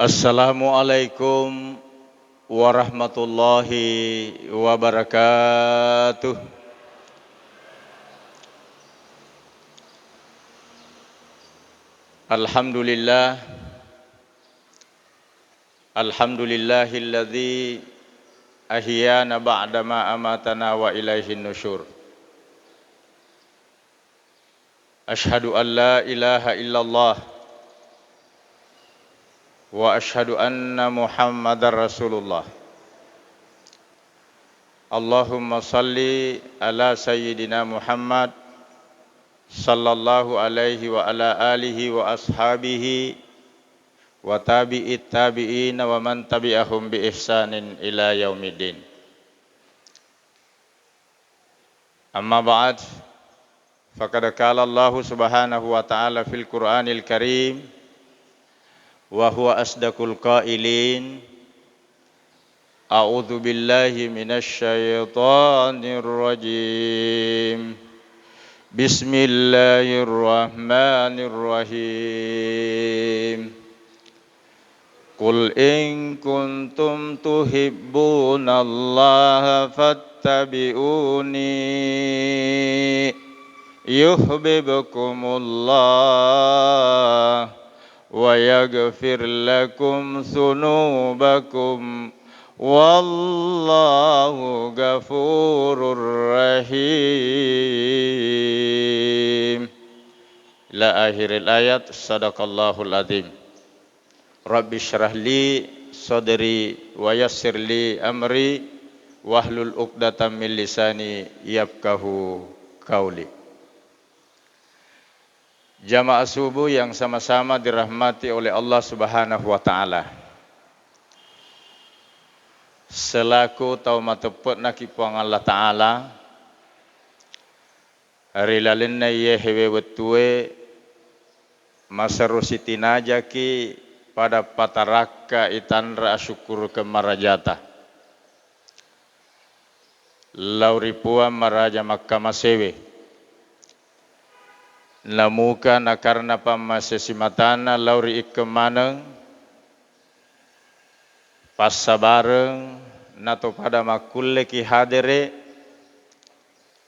Assalamualaikum warahmatullahi wabarakatuh. Alhamdulillah, alhamdulillahilladzi ahyana ba'dama amatana wa ilaihin nusyur. Ashhadu an la ilaha illallah wa ashhadu anna Muhammadar Rasulullah. Allahumma salli ala sayyidina Muhammad sallallahu alaihi wa ala alihi wa ashabihi wa tabi'it tabi'in wa man tabi'ahum bi ihsanin ila yaumiddin. Amma ba'd, faqad qala Allah subhanahu wa ta'ala fil Qur'anil Karim wa huwa asdaqul qailin. A'udzu billahi minasy syaithanir rajim. Bismillahirrahmanirrahim. Qul in kuntum tuhibbunallaha fattabi'uni yuhibbukumullah wa yaghfir lakum dzunubakum wallahu ghafurur rahim. Ila akhiril ayat. Sadaqallahul adzim. Rabbi syrah li sadri wa yassir li amri wahlul uqdatam min lisani yafqahu qauli. Jamaah subuh yang sama-sama dirahmati oleh Allah Subhanahu wa taala. Selaku taumatepet nakipuang Allah taala hari lalinna ye hewe wetue masarusitina jaki pada pataraka itanra syukur ke marajata lauripua maraja Makkah masewe namuka nakarna pamasesimatana lauri ikemaneng passa bareng nato pada makulle ki hadere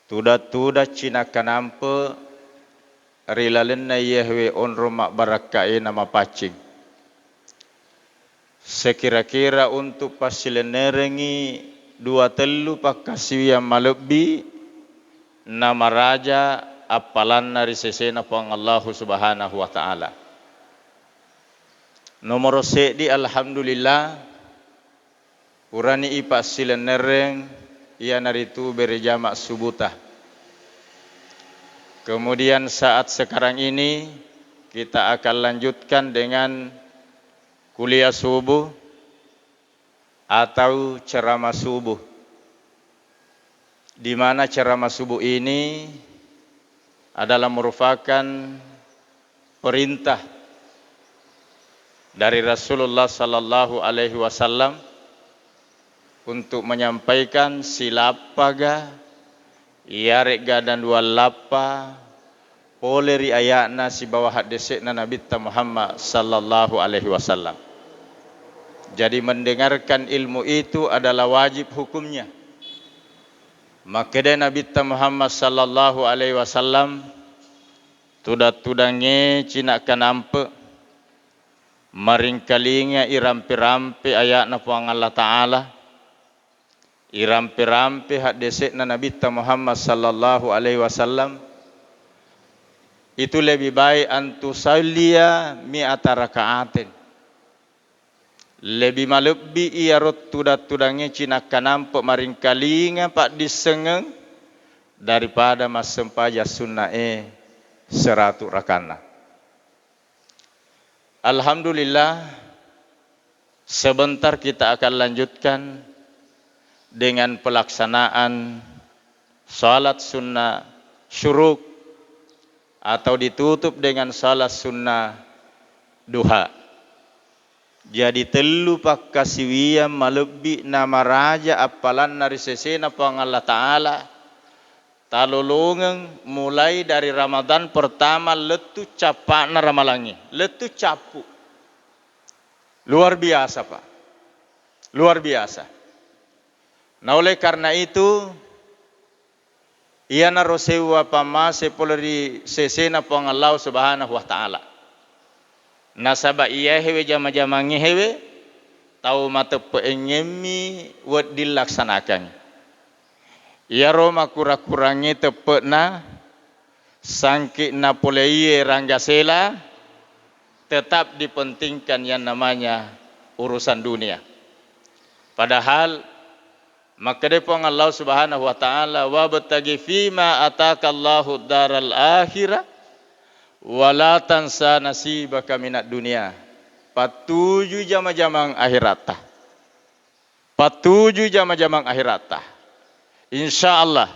tuda cina kanampe rilalenna yehwe onro mak barakai nama pacing. Sekira-kira untuk pasilenerengi dua telu pakasiu yang malebi nama raja apalan nari sesena pang Allah Subhanahu wa taala. Nomor di alhamdulillah urani ipa silenereng ia naritu berjamak subuta. Kemudian saat sekarang ini kita akan lanjutkan dengan kuliah subuh atau ceramah subuh. Di mana ceramah subuh ini adalah merupakan perintah dari Rasulullah sallallahu alaihi wasallam untuk menyampaikan silapaga yarega dan dua lapa poleri ayatna si bawah hadisna Nabi Muhammad sallallahu alaihi wasallam. Jadi mendengarkan ilmu itu adalah wajib hukumnya. Maka dia Nabi Muhammad sallallahu alaihi wasallam tudange cina kanampe maringkalinga irampi-rampi ayatna puang Allah taala. Irampi-rampi hadisna Nabi Muhammad sallallahu alaihi wasallam itu lebih baik antusalliya mi'ata raka'atin. Lebih malebi ia rot tudange cina kanampe maringkalinga pak disengeng daripada masempaja sunnae 100 rakana. Alhamdulillah, sebentar kita akan lanjutkan dengan pelaksanaan salat sunnah syuruk atau ditutup dengan salat sunnah duha. Jadi telu pakasiwiya malebi nama raja apalan nari sesena pang Allah taala talolongeng mulai dari Ramadan pertama letu capana ramalangi letu capu Luar biasa, Pak. Luar biasa. Nah, oleh karena itu, ia narosewa pamase poleri sesena pong Allah Subhanahu wa taala. Nasaba iya hewe jama-jama ngehewe tau mata peengemi wad dilaksanakan. Ia roma kura-kurangnya tepena sangki Napoleon Ranggasela tetap dipentingkan yang namanya urusan dunia. Padahal maka depong Allah Subhanahu wa taala wa batagi fima atakallahu daral akhirah wala tansa nasibaka minad dunia. Patuju jama-jamang akhirata. Patuju jama-jamang akhirata. Insyaallah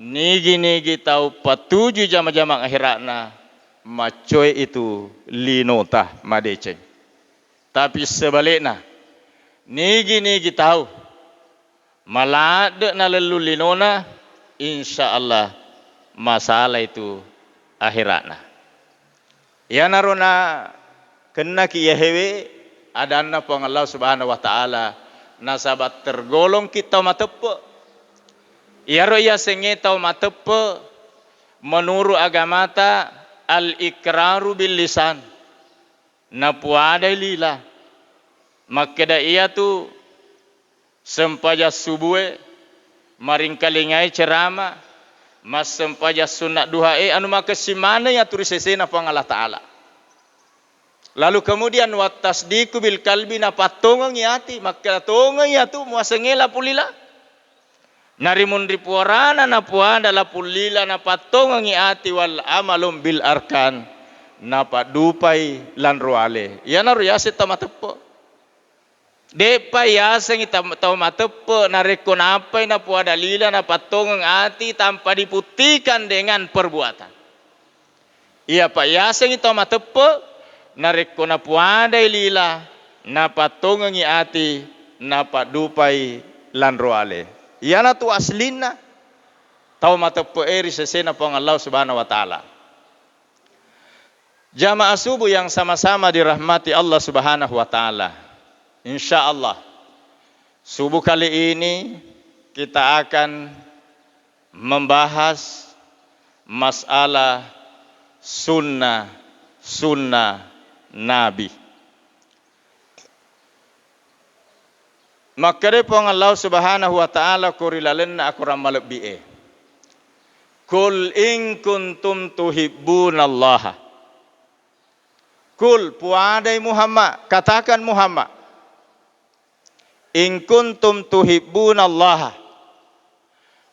nigi tahu patuju jama-jamang akhiratna macoy itu linota madeceng. Tapi sebaliknya nigi tahu malade na lelu linona insyaallah masalah itu akhiratna. Ya narona kena ki yahewe adana pong Allah Subhanahu wa taala nasabat tergolong kita matepe. Ya roya senge tau matepe menurut agamata al-ikraru bil lisan. Na puada lila. Makeda ia tu sempaja subuhe maring kalingai cerama mas sempaja sunat duha anu maka simana ya turis sesena pang Allah taala. Lalu kemudian watasdiku bil kalbi na patongang yati maka tongang ya tu muasengela pulila. Narimun ripuarana na puanda la pulila na patongang yati wal amalum bil arkan na padupai lan roale. Ya naru yase tamatepo. Depa yaseng tau matepe na rekon apa na puada lila na patongang ati tanpa diputikan dengan perbuatan. Iya pak yaseng tau matepe na rekon na puada lila na patongang ati na padupai lan roale. Iya na tu aslina tau matepe eri sesena pong Allah Subhanahu wa taala. Jamaah subuh yang sama-sama dirahmati Allah Subhanahu wa taala. InsyaAllah subuh kali ini kita akan membahas masalah sunnah Nabi. Maka repong Allah Subhanahu wa taala kurilalenna aku ramal bi'e. Kul in kuntum tuhibbunallaha. Kul puadai Muhammad, katakan Muhammad. In kuntum tuhibbunallaha.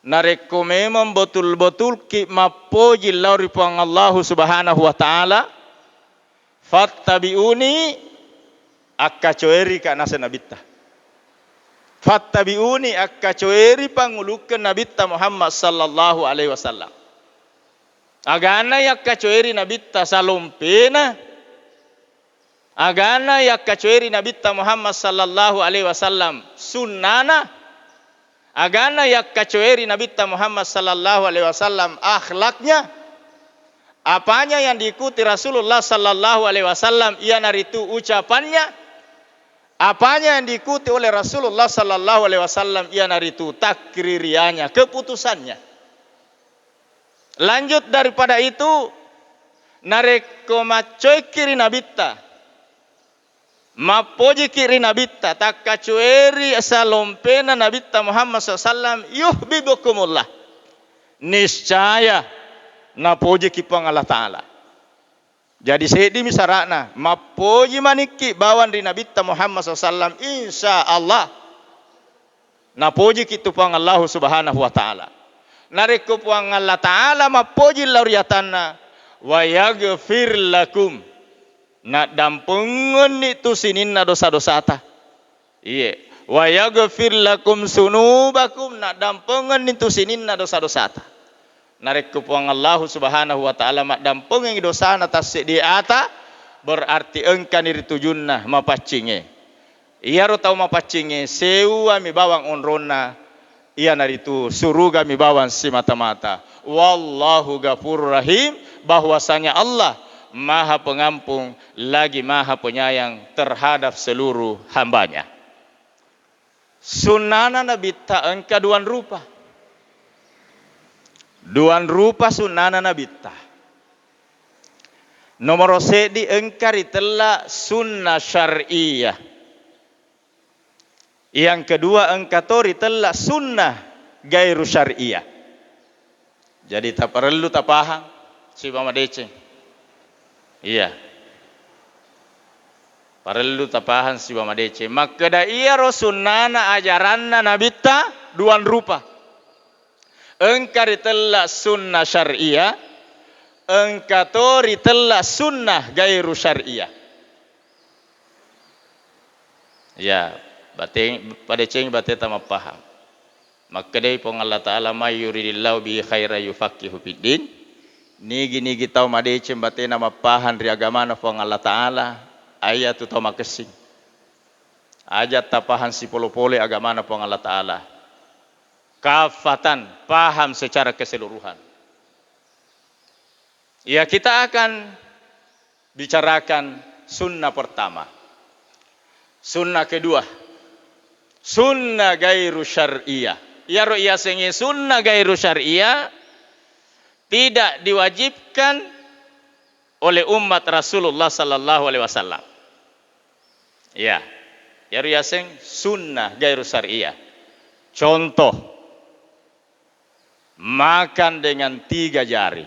Nareko memang betul-betul ki mapoji lauri pang Allah Subhanahu wa taala. Fattabi'uni akka coeri ka nasa nabitta. Fattabi'uni akka coeri pangulukan nabitta Muhammad sallallahu alaihi wasallam. Agana yakka coeri nabitta salompena. Agana yakka coeri nabitta Muhammad sallallahu alaihi wasallam sunnana. Agana yakka coeri nabitta Muhammad sallallahu alaihi wasallam akhlaknya. Apanya yang diikuti Rasulullah sallallahu alaihi wasallam ia naritu ucapannya. Apanya yang diikuti oleh Rasulullah sallallahu alaihi wasallam ia naritu takririannya, keputusannya. Lanjut daripada itu nareko macoy kiri nabitta. Mapoji kiri nabitta takacueri salompena nabitta Muhammad SAW yuhibbukumullah. Niscaya napoji kipang Allah Ta'ala. Jadi sedi misarakna mapoji maniki bawan di nabitta Muhammad SAW insya Allah. Napoji kitupang Allah Subhanahu wa Ta'ala. Nareko puang Allah Ta'ala mapoji lauriatanna wa yaghfir lakum. Nak dampungun itu sininna dosa-dosa ta. Iya. Wa yaghfir lakum sunubakum nak dampungun itu sininna dosa-dosa ta. Narek puang Allah Subhanahu wa taala mak dampungun dosa na tas di ata berarti engkan iritujunna mapacinge. Iya ro tau mapacinge sewa mi bawang onrona iya naritu suruga mi bawang si mata-mata. Wallahu ghafurur rahim bahwasanya Allah Maha Pengampun lagi Maha Penyayang terhadap seluruh hambanya. Sunnana Nabi ta engka duan rupa. Duan rupa sunnana Nabi ta. Nomor sedi engkari telah sunnah syar'iyah. Yang kedua engkatori telah sunnah gairu syar'iyah. Jadi tak perlu tak paham si Mama Deceng. Iya. Perlu tak paham si Mama Deceng. Maka da iya ro sunnana ajaranna Nabi ta duan rupa. Engkari telah sunnah syar'iyah. Engkatori telah sunnah gairu syar'iyah. Ya, pada ceng bate tama paham. Maka dari pong Allah Ta'ala ma yuridillahu bi khaira yufaqihu fiddin. Nigi tau madece bate nama paham ri agama na pong Allah Ta'ala. Ayat tu tau makesing. Ajat tapahan si polo-pole agama na pong Allah Ta'ala. Kafatan, paham secara keseluruhan. Ya, kita akan bicarakan sunnah pertama. Sunnah kedua. Sunnah gairu syar'iyah. Ya ru'ya sengi sunnah gairu syar'iyah tidak diwajibkan oleh umat Rasulullah sallallahu alaihi wasallam. Ya. Ya ru'ya seng sunnah gairu syar'iyah. Contoh. Makan dengan 3 jari.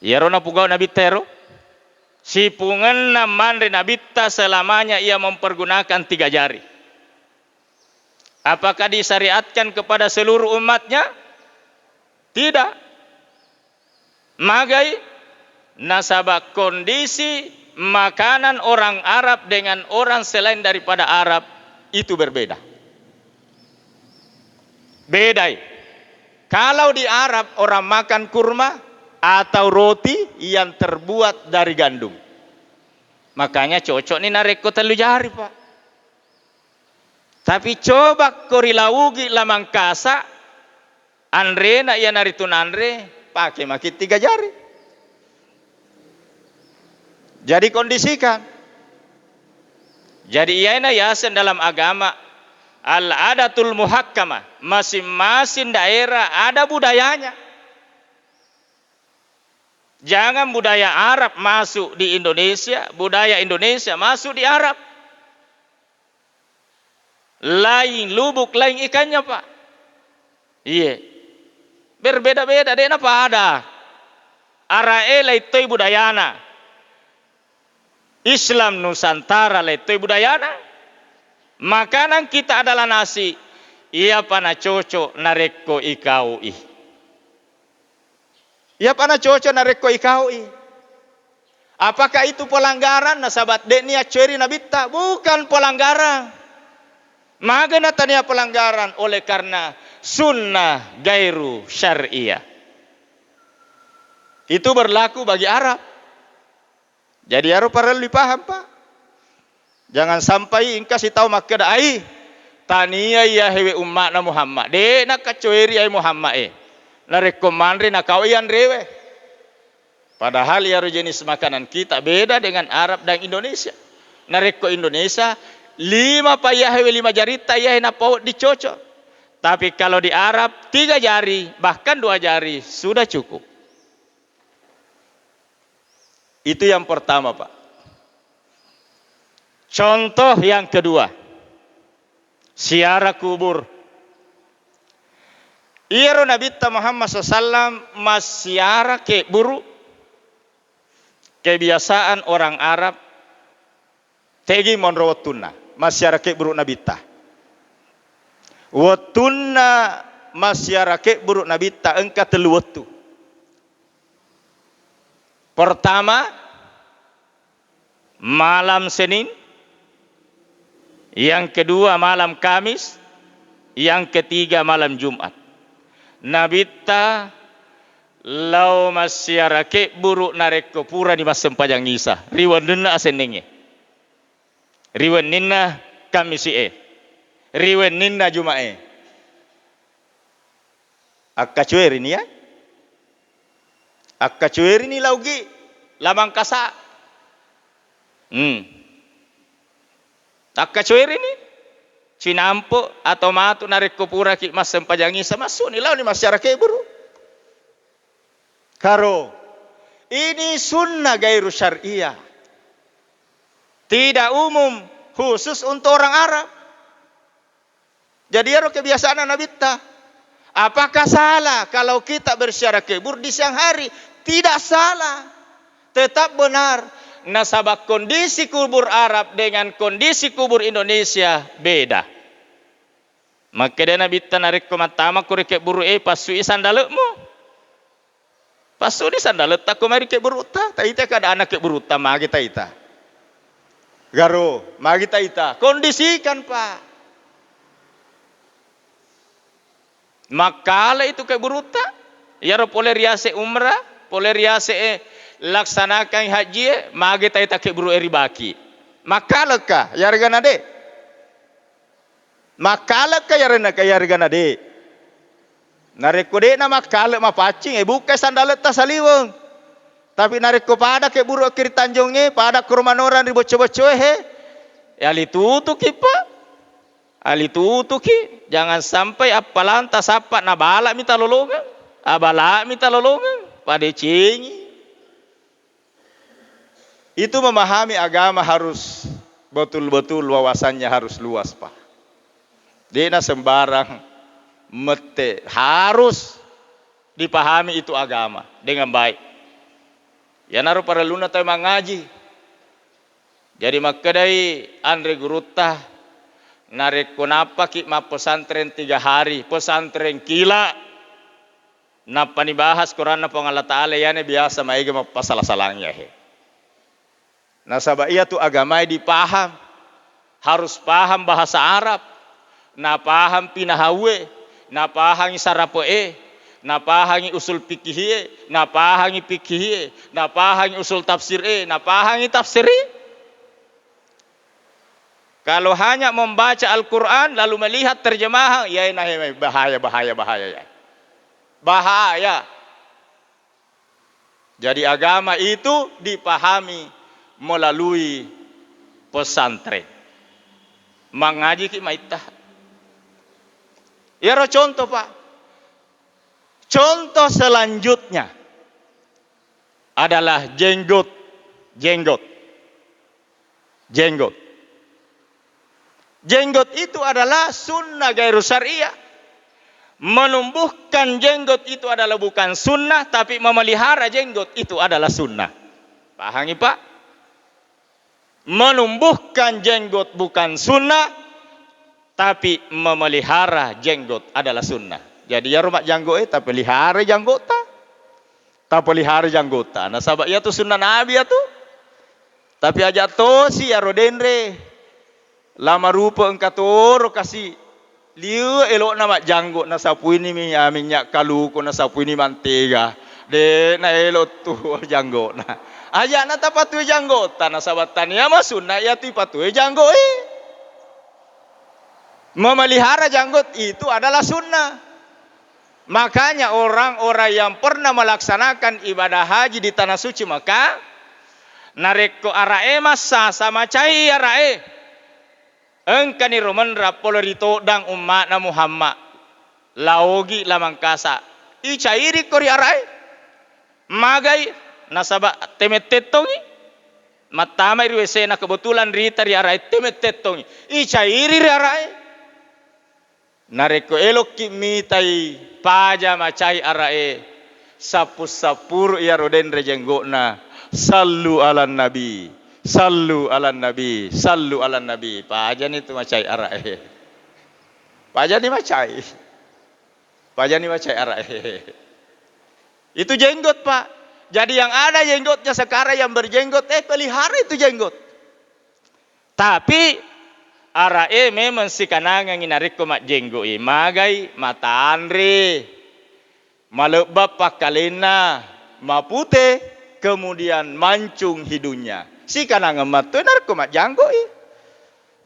Ya rona pugau Nabi Tero. Si pungenna manre Nabi ta selamanya ia mempergunakan 3 jari. Apakah disyariatkan kepada seluruh umatnya? Tidak. Magai nasabah kondisi makanan orang Arab dengan orang selain daripada Arab itu berbeda. Beda. Kalau di Arab orang makan kurma atau roti yang terbuat dari gandum. Makanya cocok nih nareko 3 jari, Pak. Tapi coba korilawugi lamangkasa andre na iya naritun andre pakai maki 3 jari. Jadi kondisikan. Jadi iya na yasen dalam agama al-adatul muhakkamah. Masing-masing daerah ada budayanya. Jangan budaya Arab masuk di Indonesia, budaya Indonesia masuk di Arab. Lain lubuk, lain ikannya, Pak. Iya. Berbeda-beda, deh apa ada. Arae laitoi budayana. Islam Nusantara laitoi budayana. Makanan kita adalah nasi. Iya pana cocok nareko ikau ih. Iya pana cocok nareko ikau ih. Apakah itu pelanggaran? Nasabat deknya ceri nabita. Bukan pelanggaran. Magana tania pelanggaran oleh karena sunnah gairu syar'iyah. Itu berlaku bagi Arab. Jadi Arab perlu dipaham, Pak. Jangan sampai ingkasih tahu maka dai tania ya hewe umat na Muhammad. De nak kacueri ai Muhammad na rekomandre na kawian rewe. Padahal ya jenis makanan kita beda dengan Arab dan Indonesia. Na reko Indonesia 5 payah 5 jari tayah na paut dicocok. Tapi kalau di Arab 3 jari bahkan 2 jari sudah cukup. Itu yang pertama, Pak. Contoh yang kedua. Ziarah kubur. Iro Nabi Muhammad SAW masyarah ke buru. Kebiasaan orang Arab tegi monrawatuna. Masyarakat buruk nabita. Watuna masyarakat buruk nabita engka telu watu. Pertama malam Senin, yang kedua malam Kamis, yang ketiga malam Jumat. Nabita lau masyarakat buruk nareko pura di masem pajang ngisa. Riwan dena asenenge. Riwen ninna Kamisi Riwen ninna Jumae. Akka cueri ni ya. Akka cueri ni laugi lamang kasa. Akka cueri ni cinampo atau matu narik kupura ki mas sempajangi sama suni lau ni masyarakat buru. Karo ini sunnah gairu syariah. Tidak umum, khusus untuk orang Arab. Jadi ya kebiasaan Nabi ta. Apakah salah kalau kita bersyarah kubur di siang hari? Tidak salah. Tetap benar. Nasabah kondisi kubur Arab dengan kondisi kubur Indonesia beda. Maka dia Nabi ta narik komatama kurike buru pasui sandalemu. Pasui sandalet tak kumari ke buru ta. Ta ita kada anak ke buru ta magi ta ita. Garo, magi ta ita. Kondisikan Pak. Makala itu ke buruta, ya boleh riase umrah, boleh riase laksanakan haji, mage tay tak buru eribaki. Makala ka, ya regana de. Makala ka ya regana de. Nareko de na makala mapacing, buka sandalet ta saliweng. Tapi nareko pada ke buru kiri tanjungnya, pada kurmanoran di boco-boco ya litutu kipa. Ali tutuki, jangan sampai apalantas apa nabala minta lolongan, abala minta lolongan, pada cengi. Itu memahami agama harus betul-betul wawasannya harus luas Pak. Dena sembarang mete harus dipahami itu agama dengan baik. Ya naruh para luna tahu mengaji. Jadi makadai Andre Gurutah. Narik kenapa ki ma pesantren 3 hari, pesantren kila. Napa dibahas Quran na Allah Ta'ala ya biasa maiga mapasalah-salahnya he. Nasabah iya tu agama dipaham. Harus paham bahasa Arab. Na paham pinahawe, na paham sarapoe, na paham usul fikih, na paham fikih, na paham usul tafsir, na paham tafsiri. Kalau hanya membaca Al-Quran lalu melihat terjemahan, ya ini bahaya ya. Bahaya. Jadi agama itu dipahami melalui pesantren. Mengaji ki maitah. Ya contoh Pak. Contoh selanjutnya adalah jenggot. Jenggot itu adalah sunnah gairu syariah. Menumbuhkan jenggot itu adalah bukan sunnah, tapi memelihara jenggot itu adalah sunnah. Pahami Pak? Menumbuhkan jenggot bukan sunnah, tapi memelihara jenggot adalah sunnah. Jadi ya rumah janggut tak pelihara janggota. Tak pelihara janggota. Nah sahabat ya tu sunnah Nabi ya tu. Tapi aja to si ya rodenre. Lama rupa engkatoro kasih liu elok nama janggut na sapu ini minyak kaluko na sapu ini mantega de na elok tu janggut na aja na tapatu janggut na sabatan ya masuna ya tu patu janggut memelihara janggut itu adalah sunnah. Makanya orang-orang yang pernah melaksanakan ibadah haji di tanah suci maka nareko arae masa sama cai arae engkani roman rapolorito dang umat na Muhammad laogi lamang kasa icairi kori arai magai nasaba temetetongi matama iriwese na kebetulan rita ri arai temetetongi icairi ri arai nareko elok kimitai paja macai arai sapur ya roden rejenggona sallu ala nabi. Sallu ala nabi, sallu ala nabi. Pajan itu macai arai. Pajan ni macai. Pajan ni macai arai. Itu jenggot Pak. Jadi yang ada jenggotnya sekarang yang berjenggot, pelihara itu jenggot. Tapi arai memang si kanangan nginarik ko mak jenggot. Magai mata andre. Malebab pakalena. Mapute. Kemudian mancung hidungnya. Si kanangan matoy narko mak janggo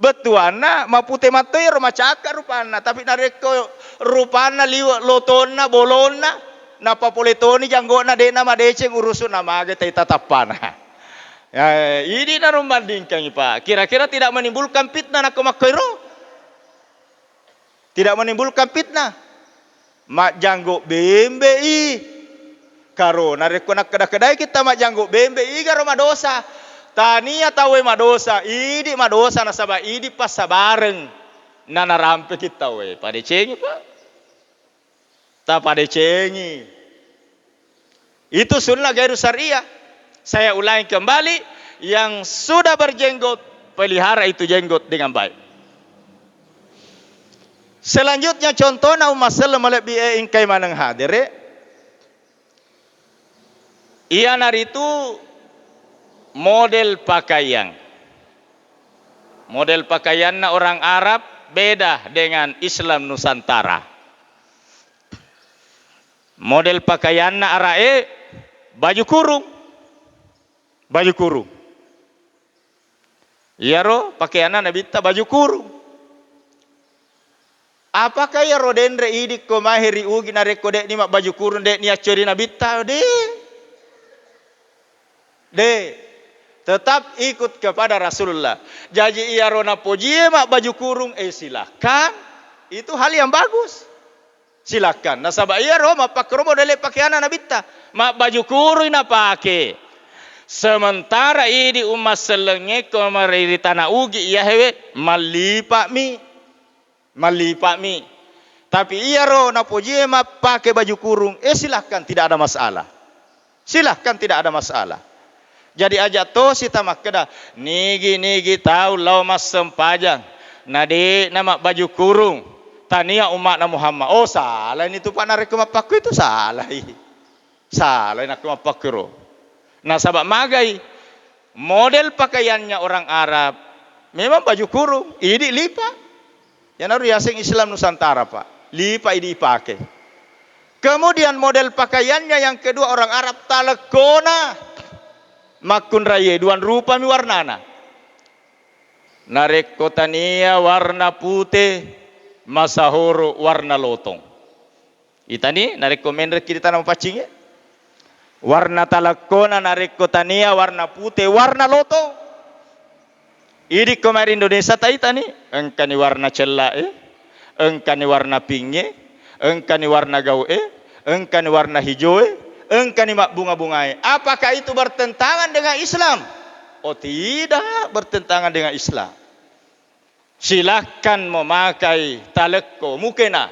betuana mapute matoy rumah cakar rupana tapi nareko rupana liwa lotona bolona Napa poletoni janggo na de nama deceng urusun nama kita tatapan. Ya, ini na membandingkan Pak. Kira-kira tidak menimbulkan fitnah nak makairo? Tidak menimbulkan fitnah. Mak janggo BMBI. Karo nareko nak kedai kita mak janggo BMBI karo madosa. Tania tawe madosa, idi madosa nasaba idi pas sabareng. Nana rampe kita we. Pada cengi Pak. Tak pada cengi. Itu sunnah gairu syariah. Saya ulangi kembali, yang sudah berjenggot, pelihara itu jenggot dengan baik. Selanjutnya contohnya umat Islam lebih ingkai manang hadir. Ia nari itu model pakaian. Model pakaiannya orang Arab beda dengan Islam Nusantara. Model pakaiannya arae baju kurung. Baju kurung. Iya ro, pakaiannya nabita baju kurung. Apakah ya ro dendre idik ko mahiri ugi nareko dek ni mak baju kurung dek ni acori nabita de. Tetap ikut kepada Rasulullah. Jadi iya ro napojie mak baju kurung silakan. Itu hal yang bagus. Silakan. Nasaba iya ro mak pakromo dele pakaiannya nabita. Mak baju kurung na pake. Sementara ini umat selenge kemarin di tanah ugi iya hewe malipak mi. Tapi iya ro napoje ma pakai baju kurung, silahkan tidak ada masalah. Silahkan tidak ada masalah. Jadi aja to si tamak keda nigi tahu lau mas sempajang. Nadi nama baju kurung. Tania umat na Muhammad. Oh salah ini tu pak narek mapaku itu salah. Salah nak mapaku ro. Nah sahabat magai model pakaiannya orang Arab memang baju kurung, ini lipa. Yang harus yasing Islam Nusantara Pak, lipa ini pakai. Kemudian model pakaiannya yang kedua orang Arab talekona, makun raya duan rupa mi warnana. Narek kotania warna putih, masahoro warna lotong. Itani narek komender kita nama pacingnya. Warna talakona narik kotania warna putih warna loto. Ini kemarin Indonesia taita nih. Engkani warna cela engkani warna pink engkani warna gau engkani warna hijau engkani mak bunga-bungai. Apakah itu bertentangan dengan Islam? Oh tidak bertentangan dengan Islam. Silakan memakai taleko mukena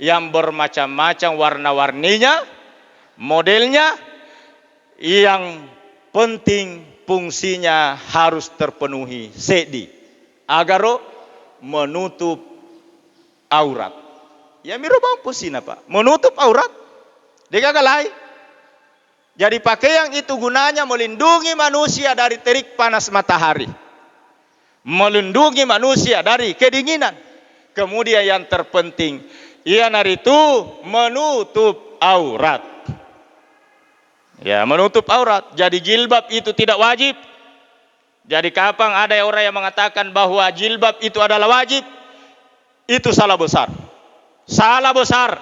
yang bermacam-macam warna-warninya, modelnya. Yang penting fungsinya harus terpenuhi sedi agar menutup aurat. Ya miro mampu sih Pak, menutup aurat. Dekagalai. Jadi pakaian itu gunanya melindungi manusia dari terik panas matahari, melindungi manusia dari kedinginan. Kemudian yang terpenting, ianar itu menutup aurat. Ya, menutup aurat. Jadi jilbab itu tidak wajib. Jadi kapan ada orang yang mengatakan bahwa jilbab itu adalah wajib, itu salah besar. Salah besar.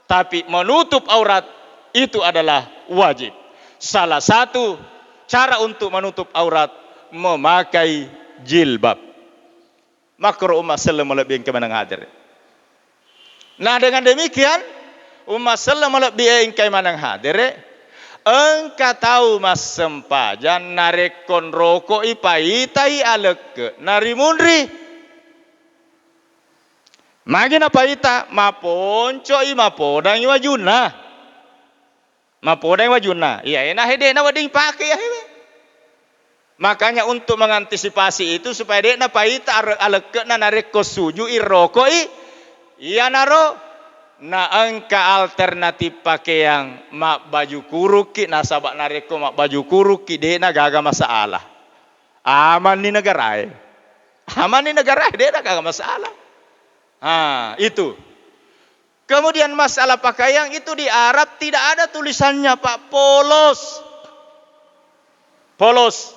Tapi menutup aurat itu adalah wajib. Salah satu cara untuk menutup aurat memakai jilbab. Makro umat Islam lebih ke mana hadir. Nah dengan demikian umat Islam lebih ke mana hadir. Engkau tahu mas sempajan narekon rokok ipaitai aleke nari mundri. Magin apa ita maponco mapodang iwajuna. Mapodang iwajuna. Iya enak hede na wading pakai ya hewe. Makanya untuk mengantisipasi itu supaya dia na paita aleke na nareko suju irokok iya naro. Na angka alternatif pakaian mak baju kuruki nasabak nareko mak baju kuruki de na gaga masalah. Aman di negara. Aman di negara de na gaga masalah. Itu. Kemudian masalah pakaian itu di Arab tidak ada tulisannya Pak, polos. Polos.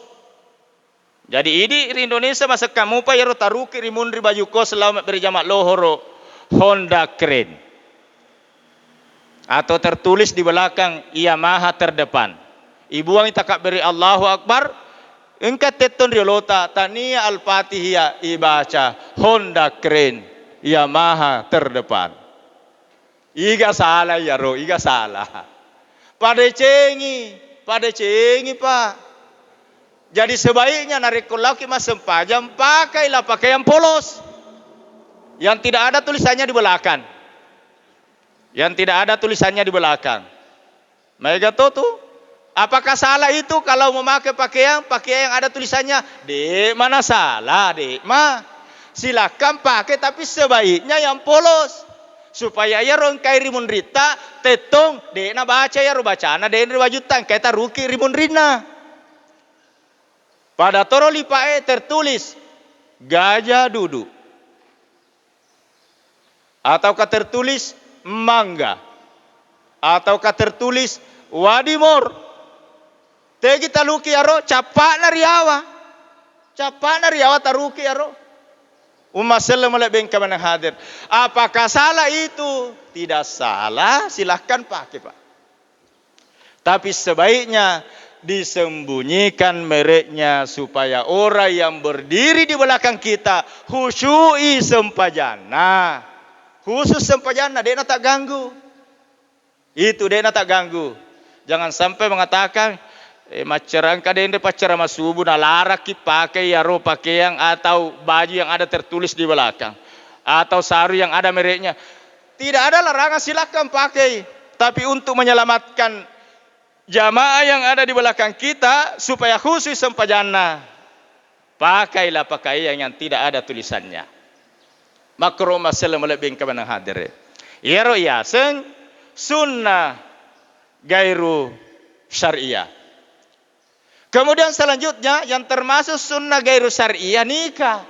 Jadi ini di Indonesia masa kamu Pak ya taruki rimundri baju kos selama berjamak lohoro Honda keren. atau tertulis di belakang ia maha terdepan. Ibuang itakak beri Allahu Akbar, engkat teton riolota tania al-fatihia ibaca Honda keren ia maha terdepan. Iga salah ya ro, iga salah. Pada cengi Pak. Jadi sebaiknya narekulaki mas sempajam pakailah pakaian polos yang tidak ada tulisannya di belakang. Mereka tuh, apakah salah itu kalau memakai pakaian yang ada tulisannya? Dek, mana salah, Dek? Silakan pakai, tapi sebaiknya yang polos. Supaya ya rongkai rimun rita, tetong, Dek na baca ya ro bacana, Dek na wajutan, kaita ruki rimun rina. Pada toro lipae tertulis gajah duduk. Ataukah tertulis mangga, ataukah tertulis wadimor. Te kita luki aro capak nariawa taruki aro. Umma sallam oleh bengka mana hadir. Apakah salah itu? Tidak salah, silahkan pakai Pak. Tapi sebaiknya disembunyikan mereknya supaya orang yang berdiri di belakang kita khusyui sempajana. Khusus sempajana, dia tak ganggu. Itu dia tak ganggu. Jangan sampai mengatakan macerang kadende pacara masubu na larak pakai yaro pakaian atau baju yang ada tertulis di belakang atau sarung yang ada mereknya. Tidak ada larangan, silakan pakai. Tapi untuk menyelamatkan jamaah yang ada di belakang kita supaya khusus sempajana, pakailah pakaian yang tidak ada tulisannya. Makro masalah melebih kemenang hadir. Yaro yasen sunnah gairu syariah. Kemudian selanjutnya yang termasuk sunnah gairu syariah nikah.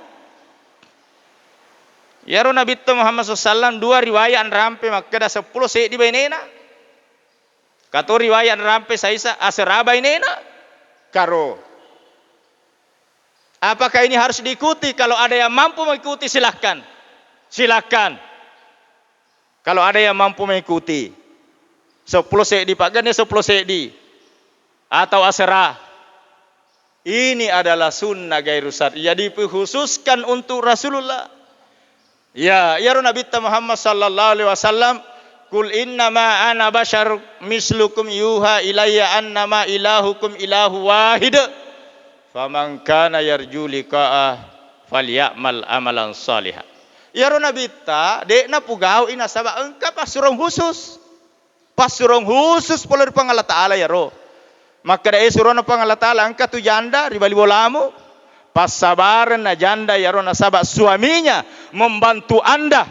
Yaro Nabi Muhammad SAW 2 riwayat rampe makada 10 se di bainena. Kato riwayat rampe saisa asra bainena karo. Apakah ini harus diikuti? Kalau ada yang mampu mengikuti silahkan. Kalau ada yang mampu mengikuti 10 se di pagane 10 se di atau asra. Ini adalah sunnah gairu syar'i. Jadi dikhususkan untuk Rasulullah. Ya Nabi Muhammad sallallahu alaihi wasallam, "Qul innama ana bashar mislukum yuha ilayya annama ilahukum ilahu wahid. Faman kana yarju liqa'a falyamal amalan shalihan." Ya Nabi ta, dekna pugau ina sabak engka pasurong khusus. Pasurong khusus pola di Allah Ta'ala ya ro. Maka da surona pang Allah Ta'ala angka tu janda ribali bolamu pas sabaran na janda ya rona sabak suaminya membantu Anda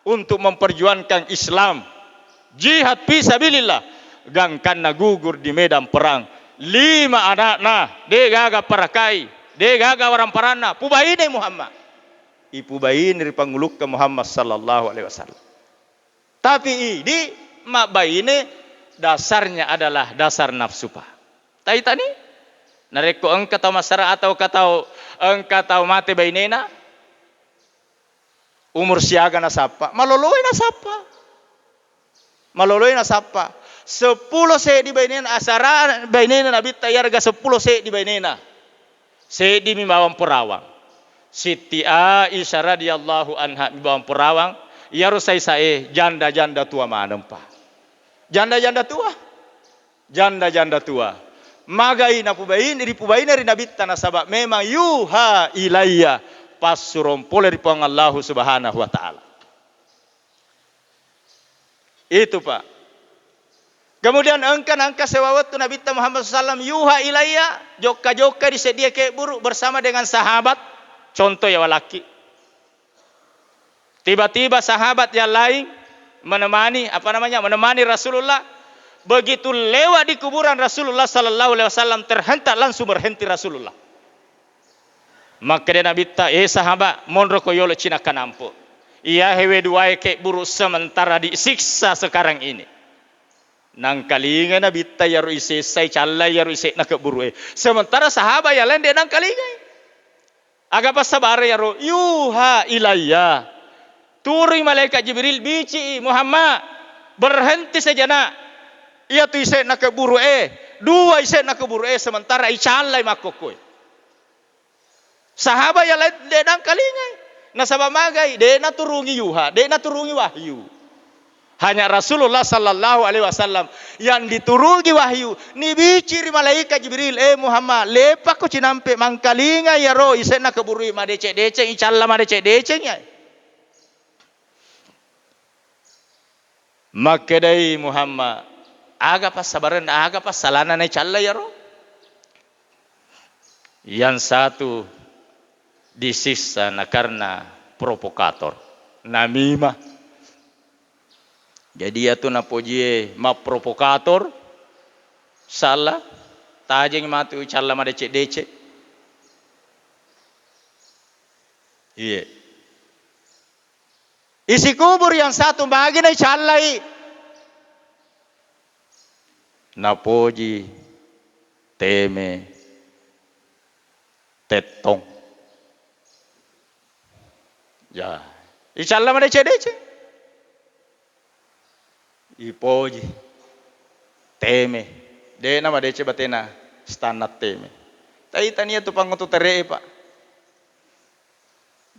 untuk memperjuangkan Islam, jihad fi sabilillah, gangkan na gugur di medan perang 5 anakna de gaga parakai de gaga waran parana pubaine Muhammad ipubaine ri panguluk ke Muhammad sallallahu alaihi wasallam. Tapi ini mak baine dasarnya adalah dasar nafsu Pak. Taitani nareko engka tau masara atau katau engka tau mate bainena umur siaga na sapa maloloy na sapa 10 se di bainena asara bainena nabi tayarga 10 se di bainena se di mimawang perawang Siti Aisyah radhiyallahu anha mimawang perawang ya rusai sae janda-janda tua manem Pak. Janda-janda tua. Magai na pubain ri Nabi tanah sabak memang yuha ilayya pasurom pole ri pang Allah Subhanahu wa taala. Itu Pak. Kemudian angka sewawat Nabi Muhammad SAW yuha ilayya joka disedia ke buruk bersama dengan sahabat. Contoh ya walaki. Tiba-tiba sahabat yang lain menemani Rasulullah. Begitu lewat di kuburan Rasulullah sallallahu alaihi wasallam terhentak langsung berhenti Rasulullah. Maka dia Nabi sahabat monro koyolo cina kanampo. Ia hewe duai ke buruk sementara disiksa sekarang ini. Nang kalinga Nabi yaru ise sai callai yaru ise nak buru. Sementara sahabat yang lain dia nang kalinga. Agak pas sabar yaru yuha ilayya. Turun malaikat Jibril bici Muhammad berhenti sejenak. Ia tu isen nak keburu dua isen nak keburu sementara icalai makokoi. Sahabat yang lain dedang kalingai. Nasabah magai, dena turungi yuha, dena turungi wahyu. Hanya Rasulullah sallallahu alaihi wasallam yang diturungi wahyu. Ni biciri malaikat Jibril, Muhammad, lepak ko cinampe mangkalinga ya ro isen nak keburu ma decek icalla ma decek ya. Maka dai Muhammad, aga pas sabaran, aga pas salana na icalla ya ro. Yang satu disiksa karena provokator, namimah. Jadi ya tu napoji ma provokator salah tajeng matu calla ma decek. Iya. Isi kubur yang satu bagi na callai. Napoji teme tetong. Ya, icalla ma decek. Ipoji teme de nama dece batena standar teme tai tania tu pangotu tere pak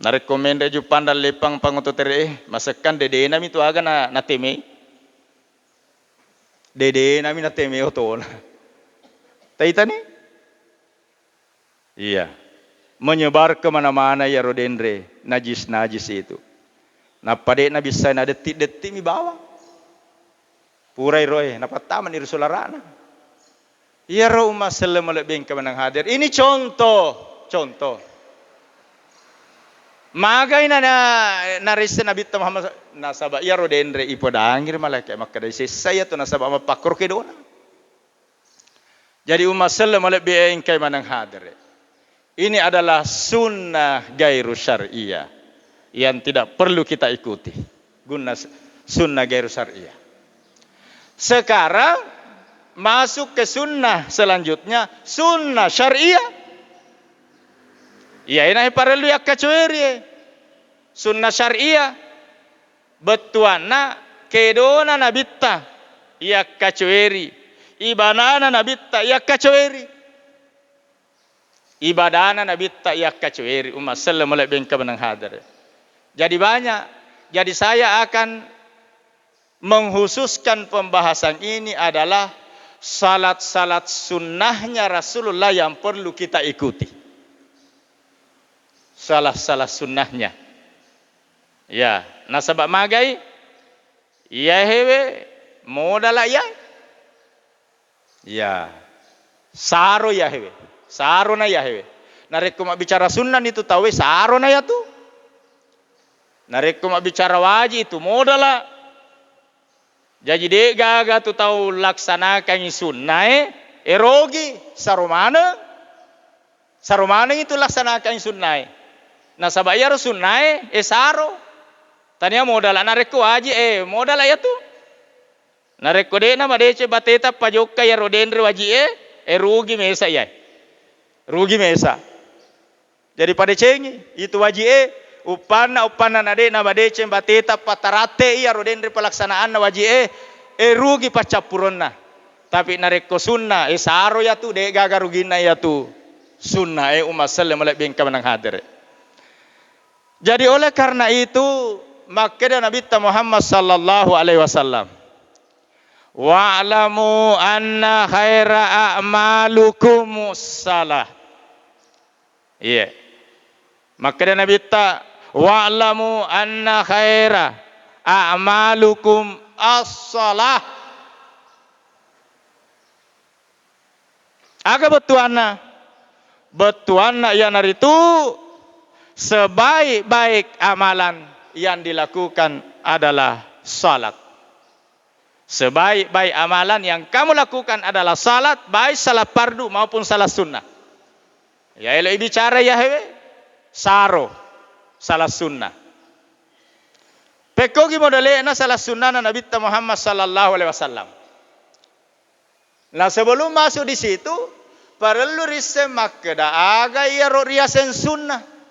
na rekomenda ju pandal lepang pangotu tere masakan dede nami tu aga na teme dede nami na teme otona tai tani iya menyebar ke mana-mana ya rodendre najis itu na pade na bisa na detik mi bawa purai roy napat taman iru solarana. Ya ro umat sallam lebih ke menang hadir. Ini contoh. Magai na risa Nabi Muhammad nasaba ya ro dendre ipodangir malaikat maka dari saya tu nasaba mapakor ke dona. Jadi umat sallam lebih ke menang hadir. Ini adalah sunnah gairu syar'iyah yang tidak perlu kita ikuti. Guna sunnah gairu syar'iyah. Sekarang masuk ke sunnah selanjutnya, sunnah syariah. Ya ini parelu yak kacueri. Sunnah syariah. Betuana kedona nabitta yak kacueri. Ibadana nabitta yak kacueri. Ibadana nabitta yak kacueri. Umat sallam oleh bengka benang hadir. Jadi banyak. Jadi saya akan menghususkan pembahasan ini adalah salat-salat sunnahnya Rasulullah yang perlu kita ikuti. Salah sunnahnya. Ya, nasabak magai ya hewe modal ya. Ya. Saro ya hewe. Saro na ya hewe. Narek ko bicara sunnah itu tahu saro na ya tu. Narek ko bicara wajib itu modal. Jadi de gaga tu tahu laksanakan sunnah erogi sarumana itu laksanakan sunnah. Nah sabayar sunnah saro. Tanya modal nareko aji modal ya tu. Nareko de nama dece bateta pajoka ya rodendre waji rugi mesa ya. Rugi mesa. Jadi pada cengi itu waji upana nade nama dece bateta patarate iya rodendre pelaksanaan na waji rugi pacapuronna. Tapi nareko sunnah saro ya tu de gaga rugina ya tu sunnah umat sallam oleh bengka menang hadir. Jadi oleh karena itu maka Nabi Muhammad sallallahu alaihi wasallam wa'lamu anna khaira a'malukum salah. Iya. Maka Nabi wa'lamu anna khaira a'malukum as-salah. Aga betuana yang hari itu sebaik-baik amalan yang dilakukan adalah salat. Sebaik-baik amalan yang kamu lakukan adalah salat, baik salat fardu maupun salat sunnah. Ya elo bicara ya hewe saro salat sunnah. Pekogi modalena salat sunnah Nabi Muhammad sallallahu alaihi wasallam. Nah sebelum masuk di situ perlu riset makda aga ya riasen sunnah.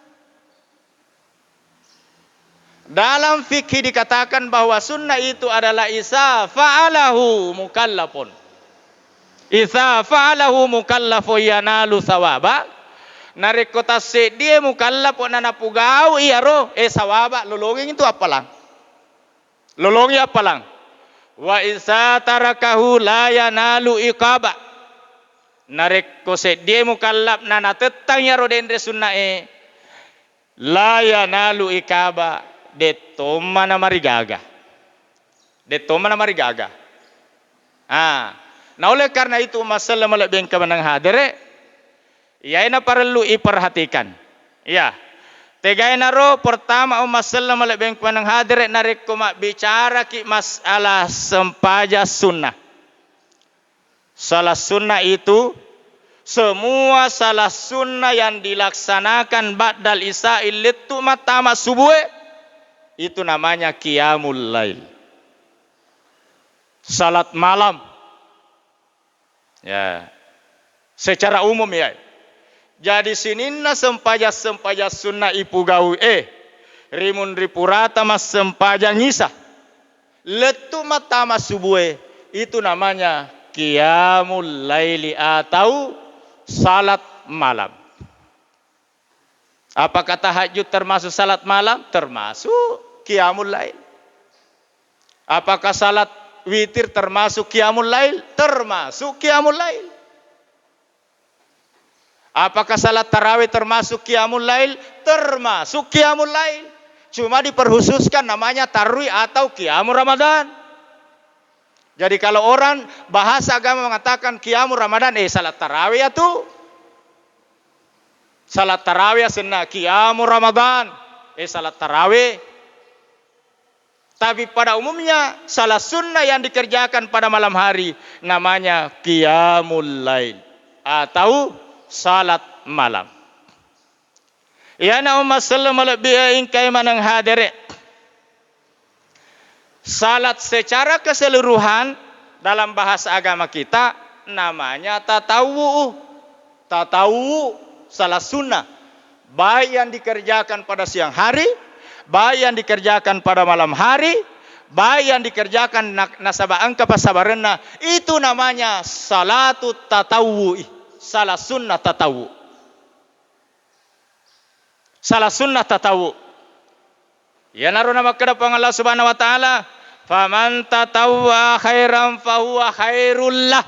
Dalam fikih dikatakan bahwa sunnah itu adalah isa fa'alahu mukallafun. Isa fa'alahu mukallafu yanalu sawaba. Narikota se dia mukallaf na napugao iyaro sawaba lolongin itu apalang. Lolongi apalang. Wa isa tarakahu la yanalu iqaba. Narikko se dia mukallaf na natetang yaro dendre sunnah la yanalu iqaba. Detoma na marigaga. Detoma na marigaga. Nah oleh karena itu masalah malabeng kamanang hadere. Ya ina perlu iperhatikan. Ya. Tegay na ro pertama masalah malabeng kamanang hadere narik ko bicara ki masalah sempaja sunnah. Salah sunnah itu semua salah sunnah yang dilaksanakan ba'dal isa'il itu matama subuh itu namanya qiyamul lail. Salat malam. Ya. Secara umum ya. Jadi sininna sempaja sunnah ipugau rimun ripurata mas sempaja ngisa. Letu matama subuh itu namanya qiyamul laili atau salat malam. Apakah tahajud termasuk salat malam? Termasuk qiyamul lail. Apakah salat witir termasuk qiyamul lail? Termasuk qiyamul lail. Apakah salat tarawih termasuk qiyamul lail? Termasuk qiyamul lail. Cuma diperkhususkan namanya tarawih atau qiyamul Ramadan. Jadi kalau orang bahasa agama mengatakan qiyamul Ramadan, salat tarawih itu. Salat tarawih sunnah qiyamul Ramadan. Salat tarawih. Tapi pada umumnya salat sunnah yang dikerjakan pada malam hari namanya qiyamul lail atau salat malam. Ya na masalah malabiyain kay manang hadere. Salat secara keseluruhan dalam bahasa agama kita namanya tatawu. Tatawu salat sunnah. Baik yang dikerjakan pada siang hari, baik yang dikerjakan pada malam hari, baik yang dikerjakan nasabah angka pasabarenna, itu namanya salatu tatawu'i. Salah sunnah tatawu. Salah sunnah tatawu. Ya naru nama kedapang Allah subhanahu wa ta'ala. Faman tatawwa khairan fahuwa khairullah.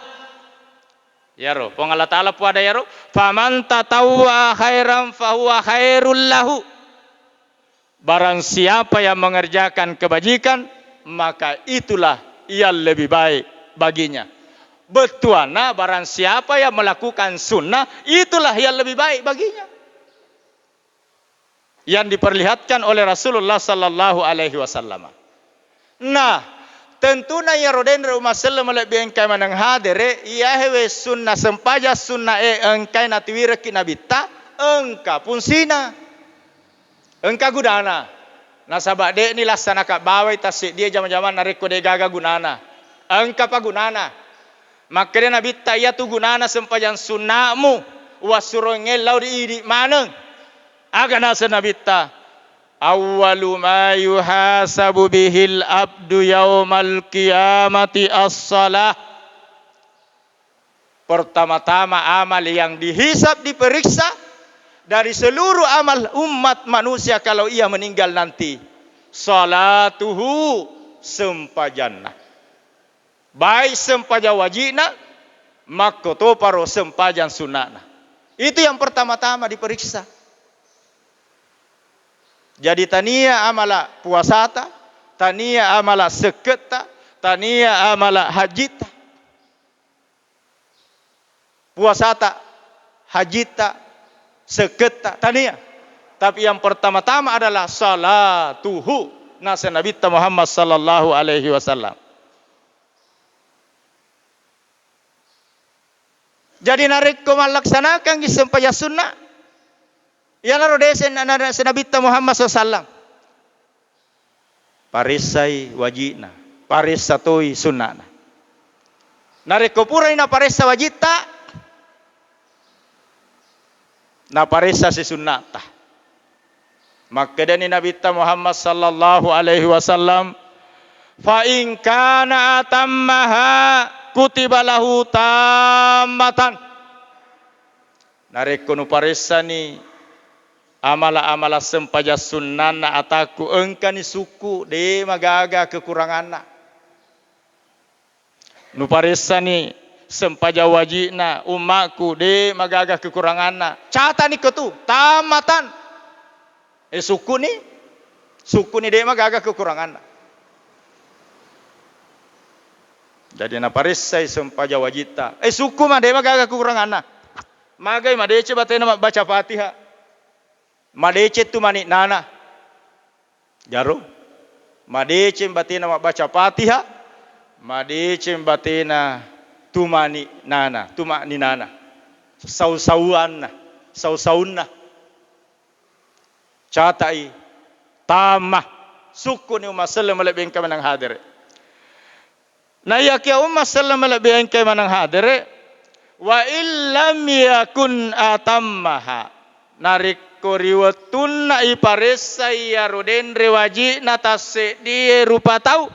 Ya ro, pong Allah ta'ala pu ada ya ro. Faman tatawwa khairan fahuwa khairullahu. Barang siapa yang mengerjakan kebajikan, maka itulah yang lebih baik baginya. Betuana barang siapa yang melakukan sunnah, itulah yang lebih baik baginya. Yang diperlihatkan oleh Rasulullah sallallahu alaihi wasallam. Nah, tentunya ya roden rumah sallam lebih engkai manang hadere, ia hewe sunnah sempaja sunnah engkai natiwira kinabita, engka pun sina. Engka gudana. Nasabak de ni laksana ka bawai tasik dia zaman-zaman narik ko de gaga gunana. Engka pa gunana. Maka dia Nabi ya tu gunana sempajan sunnahmu wasurongel lau di maneng agana Nabi ta awwalu ma yuhasabu bihil abdu yaumal qiyamati as-salah. Pertama-tama amal yang dihisab diperiksa dari seluruh amal umat manusia kalau ia meninggal nanti salatuhu sempajanna. Baik sempaja wajibna, maka to paro sempajan sunnahna. Itu yang pertama-tama diperiksa. Jadi tania amala puasata, tania amala seketa, tania amala hajita. Puasata, hajita, seketa, tania. Tapi yang pertama-tama adalah salatuhu nasa Nabi Muhammad sallallahu alaihi wasallam. Jadi narik ko malaksanakan gisempaya sunnah. Ya naro desen Nabi Muhammad SAW. Parisai wajibna, parisatoi sunnahna. Narik ko pura ina parisa wajibta. Na parisa si sunnata. Maka dari Nabi Muhammad sallallahu alaihi wasallam, fa in kana atammaha kutiba lahu tammatan. Nareko nu paresani amala-amala sempaja sunnana ataku engkani suku de magaga kekuranganna. Nu paresani sempaja wajibna umatku de magaga kekuranganna. Cata ni ketu tamatan. Suku ni de magaga kekuranganna. Jadi na paresai sempaja wajita. Suku mah de magaga kekuranganna. Magai madece batena baca Fatihah. Madece tu mani nana. Jaro. Madece batena baca Fatihah. Madece batena tumani nana, tumani nana. Sau-sauanna, sau-saunna. Catai tamah suku ni umat sallam lebih engkau menang hadir. Nah ya kia umat sallam lebih engkau menang hadir. Wa illam yakun atammaha nariko riwatunna iparesa ya roden rewaji natase die rupa tau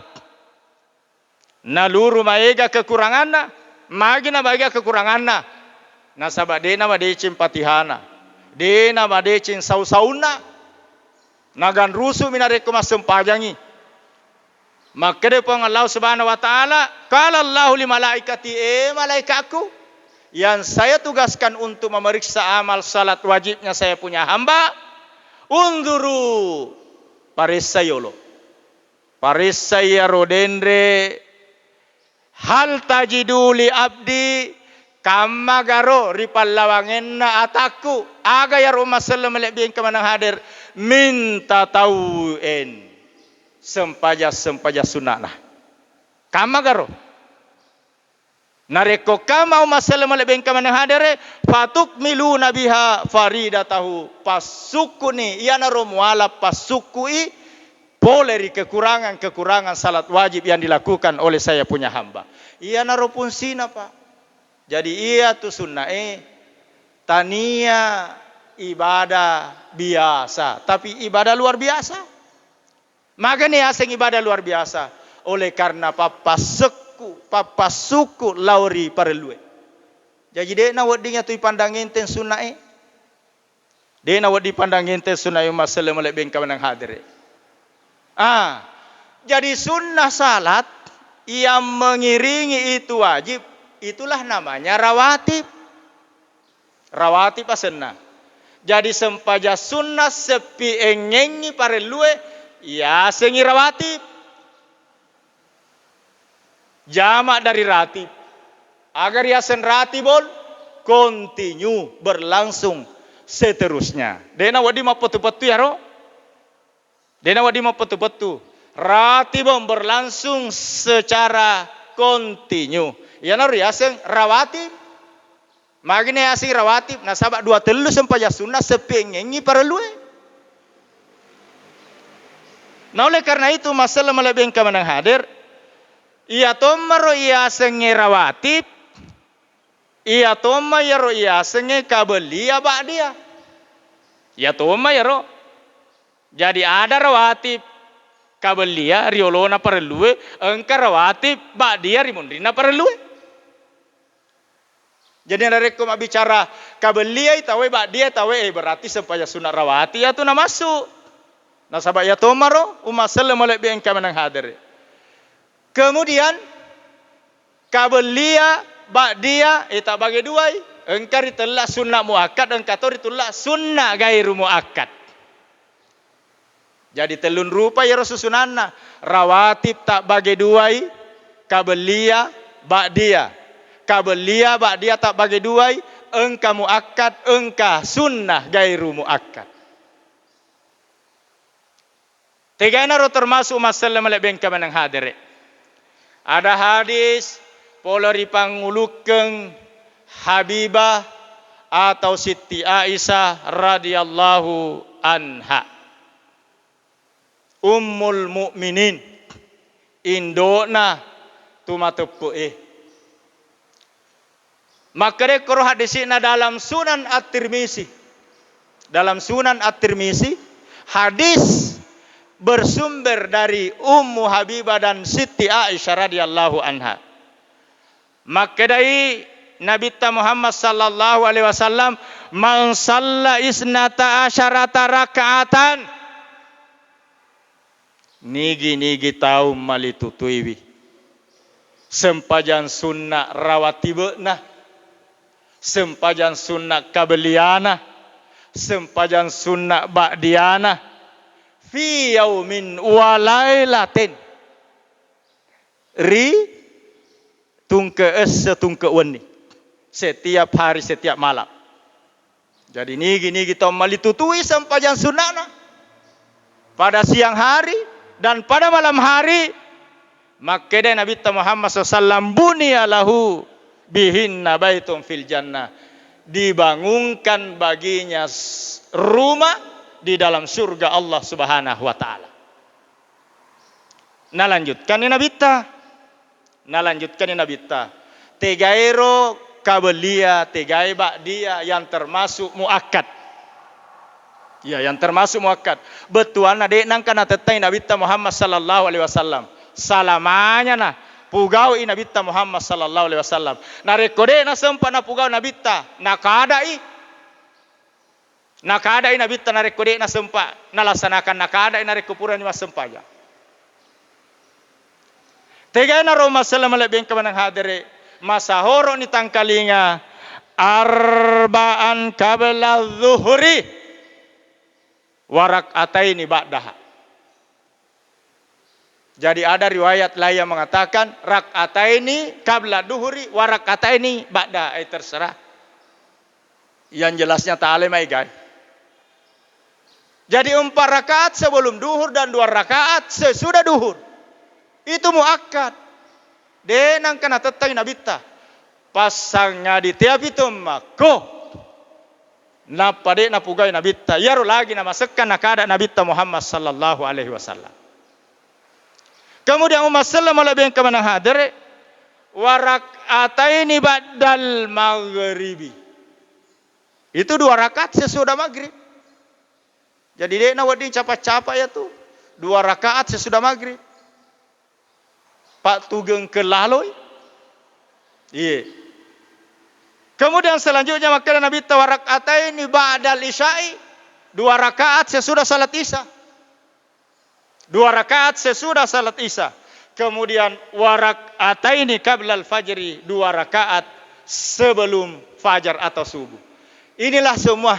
naluru maega kekuranganna magina baga kekuranganna nasaba dena madecin patihana dena madecin sau-sauna nagan rusu minareko masempajangi maka depan Allah Subhanahu wa taala qala Allahu li malaikati malaikatku yang saya tugaskan untuk memeriksa amal salat wajibnya saya punya hamba. Unduru parisayolo. Parisaya rodendre hal tajidu li abdi kamagaro ripallawangenna ataku aga ya rumah sallam lebih kemanang hadir minta tauin sempaja sunanah kamagaro nareko kama umasallam lebih kemanang hadere fatuk milu nabiha faridatahu pasukuni iana romuala pasukui poleri kekurangan salat wajib yang dilakukan oleh saya punya hamba iana ropun sina pak jadi ia tu sunnah tania ibadah biasa tapi ibadah luar biasa makanya asing ibadah luar biasa oleh karena papasuku lauri parelue. Jadi dia na wadinya tu pandangin ten sunai. Dia na wadi pandangin ten sunai masalah melek bengka menang hadir. Jadi sunnah salat yang mengiringi itu wajib, itulah namanya rawatib. Rawatib asenna. Jadi sempaja sunnah sepi engengi parelue ya sengi rawatib. Jamak dari ratib agar yasen ratibol continue berlangsung seterusnya. Dena wadi ma petu-petu ya ro. Dena wadi ma petu-petu. Ratibom berlangsung secara continue. Ya nar yasen rawatib. Magine yasen rawatib nasabak dua telu sempaja sunnah sepengengi parelue. Nah oleh karena itu masalah melebih kemenang hadir iya tomaro iya senge rawatib iya toma yaro iya senge kabelia bak dia iya toma yaro jadi ada rawatib kabelia riolona perlue engka rawatib bak dia rimundrina perlue jadi nareko bicara kabelia itawe bak dia tawe berarti sempaja sunat rawati ya tu na masuk nah sabak ya tomaro umat sallam lebih engka menang hadir. Kemudian kabelia ba'dia tak bagi dua engkau ditolak sunnah muakkad engkau ditolak sunnah gairu muakkad. Jadi telun rupa ya susunanna rawatib tak bagi dua kabelia ba'dia. Kabelia ba'dia tak bagi dua engkau muakkad engkau sunnah gairu muakkad. Tiga naro termasuk masalah melebih kemenang hadir. Ada hadis polari pangulukeng Habibah atau Siti Aisyah radhiyallahu anha. Ummul mukminin indona tumatepu Maka rekor hadisina dalam Sunan At-Tirmizi. Dalam Sunan At-Tirmizi Hadis bersumber dari Ummu Habibah dan Siti Aisyah radhiyallahu anha. Maka dari Nabi Muhammad sallallahu alaihi wasallam, man shalla isnata asyarata rakaatan. Nigi tahu malitutui. Sempajan sunnah rawatibna, sempajan sunnah kabeliana, sempajan sunnah ba'diana, fi yaumin wa lailatin. Tungke wani. Setiap hari, setiap malam. Jadi nigi tahu malitutui sempajan sunnahna. Pada siang hari dan pada malam hari. Maka dia Nabi Muhammad SAW bunya lahu bihinna baitun fil jannah. Dibangunkan baginya rumah di dalam surga Allah Subhanahu wa taala. Nalanjutkan Nabi ta. Tegairo kabelia, tegai ba'dia yang termasuk muakkad. Ya, yang termasuk muakkad. Betuan adek nang kana tetai Nabi Muhammad sallallahu alaihi wasallam. Salamanya nah pugau Nabi Muhammad sallallahu alaihi wasallam. Narekode na sempa na pugau Nabi nakadai Nabi narekode na sempa nalaksanakan nakadai narekupuran mas sempaja. Tegay na Roma sallallahu alaihi wasallam hadere masahoro ni tangkalinga arba'an qabla zuhri warak ataini ba'daha. Jadi ada riwayat lain yang mengatakan rak'ataini qabla duhuri wa rak'ataini ba'da. Terserah. Yang jelasnya ta'alim guys. Jadi 4 rakaat sebelum duhur dan 2 rakaat sesudah duhur. Itu muakkad. Denang kana tetang nabita. Pasangnya di tiap itu mako. Napa de napugai nabita. Yaru lagi nama sekkan nakada nabita Muhammad sallallahu alaihi wasallam. Kemudian Umar sallallahu alaihi wasallam hadir warak ataini ba'dal maghribi. Itu 2 rakaat sesudah maghrib. Jadi dia nawadin capa-capa ya tuh. 2 rakaat sesudah maghrib. Pak tugeng kelaloi. Iya. Kemudian selanjutnya maka Nabi tawarak ataini ba'dal isya'i. 2 rakaat sesudah salat isya. 2 rakaat sesudah salat isya. Kemudian warak ataini qablal fajri. 2 rakaat sebelum fajar atau subuh. Inilah semua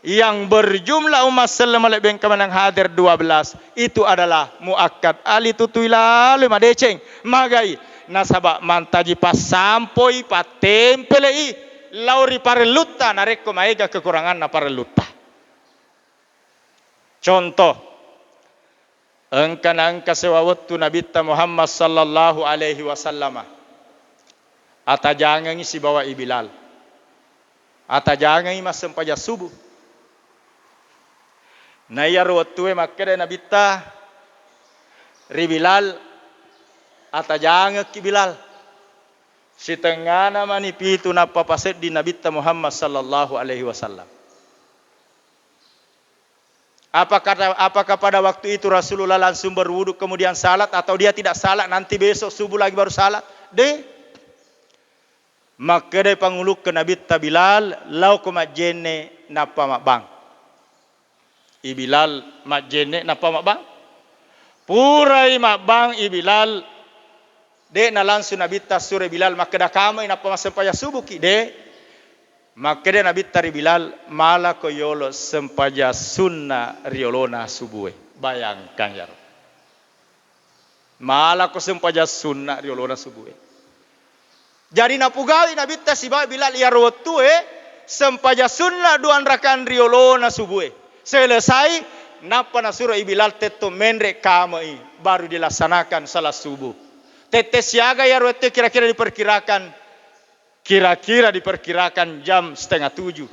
yang berjumlah umat sallallahu alaihi wasallam yang hadir 12. Itu adalah muakkad. Ali tutuila lima deceng. Magai nasabak mantaji pas sampoi patempelei. Lauri parelutta nareko maiga kekurangan na parelutta. Contoh. Engkan sewawatu Nabi Muhammad sallallahu alaihi wasallam. Ata jangan si bawa Bilal. Ata jangan mas sempaja subuh. Nayar waktu makada Nabi Bilal. Ata jangan ki Bilal. Si tengah nama ni pitu napa paset di Nabi Muhammad sallallahu alaihi wasallam. Apakah pada waktu itu Rasulullah langsung berwudu kemudian salat atau dia tidak salat nanti besok subuh lagi baru salat? Maka dia panguluk ke Nabi Bilal lau ko majene napa mak bang. Bilal majene napa mak bang? Purai mak bang Bilal de na langsung Nabi sure Bilal maka dah kama napa masempaya subuh ki de. Maka dia Nabi tari Bilal mala koyolo sempaja sunnah riolona subuhe. Bayangkan ya. Mala ko sempaja sunnah riolona subuhe. Jadi napugawi Nabi tasiba Bilal ya rotu sempaja sunnah 2 rakaat riolona subuhe. Selesai napa nasuro Bilal tetto menrek kamai baru dilaksanakan salat subuh. Tete siaga ya rotu kira-kira diperkirakan jam 6:30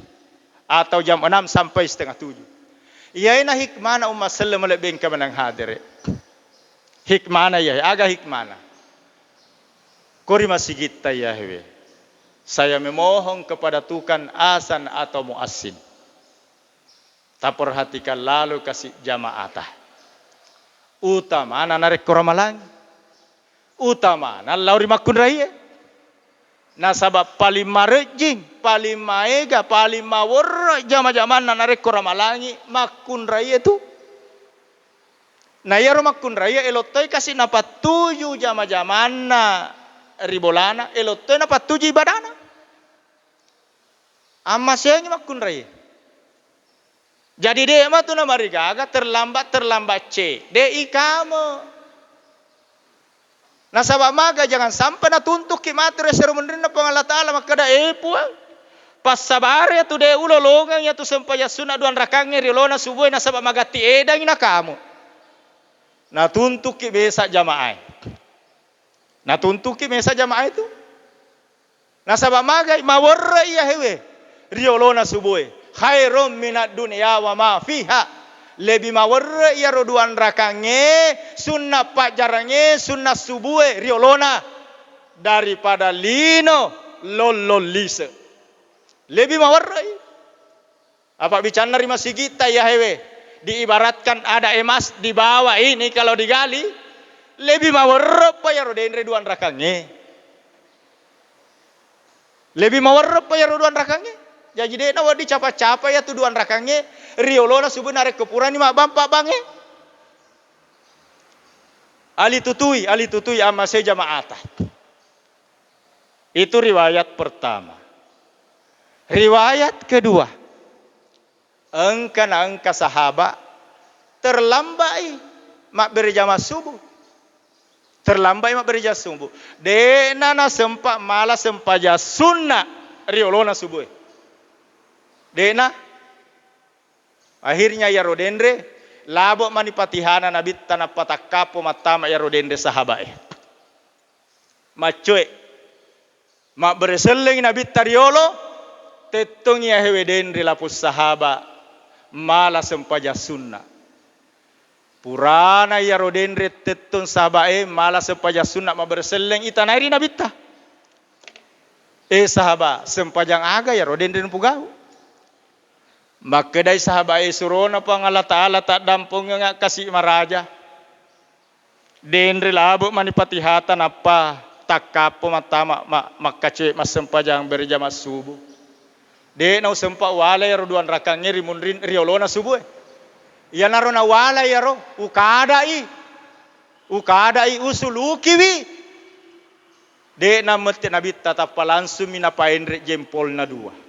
atau jam 6 sampai 6:30. Iaina hikmana umat sallallahu alaihi wasallam menang hadir. Hikmana ya, agak hikmana. Kori masih kita ya hewe. Saya memohon kepada Tuhan asan atau muassin. Tak perhatikan lalu kasih jamaatah. Utama na narek koramalang. Utama na lauri makun raya. Na sabab paling marejing, paling maega, paling mawar jama-jama na narek koramalangi makun raya tu. Na yaro makun raya elotoy kasi napatuju jama-jama na ribolana elotoy napatuju ibadana. Amma sayang makun raya. Jadi dia mah tu na marigaga terlambat c. Dei kamu. Na sabab maga jangan sampai na tuntuk ki matre seru menrin na pangala taala makada puang. Pas sabar ya tu de ulo longang ya tu sempaya sunat duan rakange rilona subuh na sabab magati edang na kamu. Na tuntuk ki besa jamaah. Na tuntuk ki besa jamaah itu. Na sabab maga mawarra iya hewe. Riolona subuh. Khairum minad dunya wa ma fiha. Lebih mawarra iya roduan rakange sunnah pajarange sunnah subuh riolona daripada lino lololise. Lebih mawarra. Apa bicara nerima sigita ya hewe. Diibaratkan ada emas di bawah ini kalau digali lebih mawarra pa ya roden reduan rakange. Lebih mawarra pa ya roduan rakange. Jadi dia nawa dicapa-capa ya tuduan rakange riolona subuh narek kepurani mak bampak bange. Ali tutui ama se jamaatah. Itu riwayat pertama. Riwayat kedua. Engka sahabat terlambai mak berjamaah subuh. Terlambai mak berjamaah subuh. Dena na sempat malah sempaja sunnah riolona subuh. Dena akhirnya ya rodendre labok manipatihana nabi tanah patakapo matama ya rodendre sahabat. Macoy mak bereseleng nabi tariolo tetong ya hewe dendre lapus sahabat malah sempaja sunnah. Purana ya rodendre tetong sahabat malah sempaja sunnah mak bereseleng itanairi nabi ta. Sahabat sempajang aga ya rodendre pugau. Maka dari sahabat surona pangala taala tak dampung nga kasih maraja. Denri labuk manipatihatan apa takapo matama makace masempajang berjamaah subuh. De nau sempa wala ya roduan rakangnya rimunrin riolona subuh. Ya narona wala ya ro ukadai usulukiwi. De namet nabi tatap langsung minapain jempol na dua.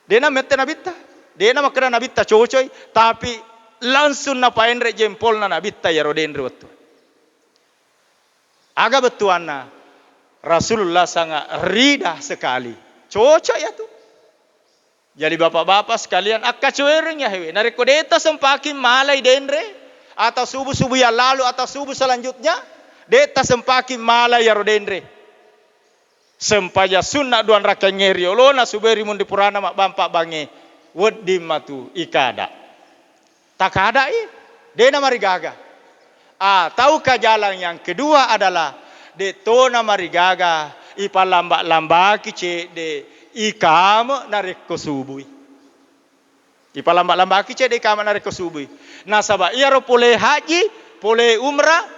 Dena mette nabita, dena makna nabita cocoy, tapi langsung napain jempol na nabita ya rodendre waktu. Aga betuana Rasulullah sangat rida sekali, cocok ya tuh. Jadi bapak-bapak sekalian akka cuering ya hewe, narekodeta sempakin malai dendre atau subuh-subuh yang lalu atau subuh selanjutnya, deta sempakin malai ya rodendre. Sempaja sunnah duan rakanya riolona suberi mundi purana mak bampak bange wedi matu ikada takada dena marigaga. Tahukah jalan yang kedua adalah de tona marigaga ipalambak-lambaki ce de ikam narek subuh. Ipalambak-lambaki ce de ikam narek subuh. Nasaba iaro pole haji, pole umrah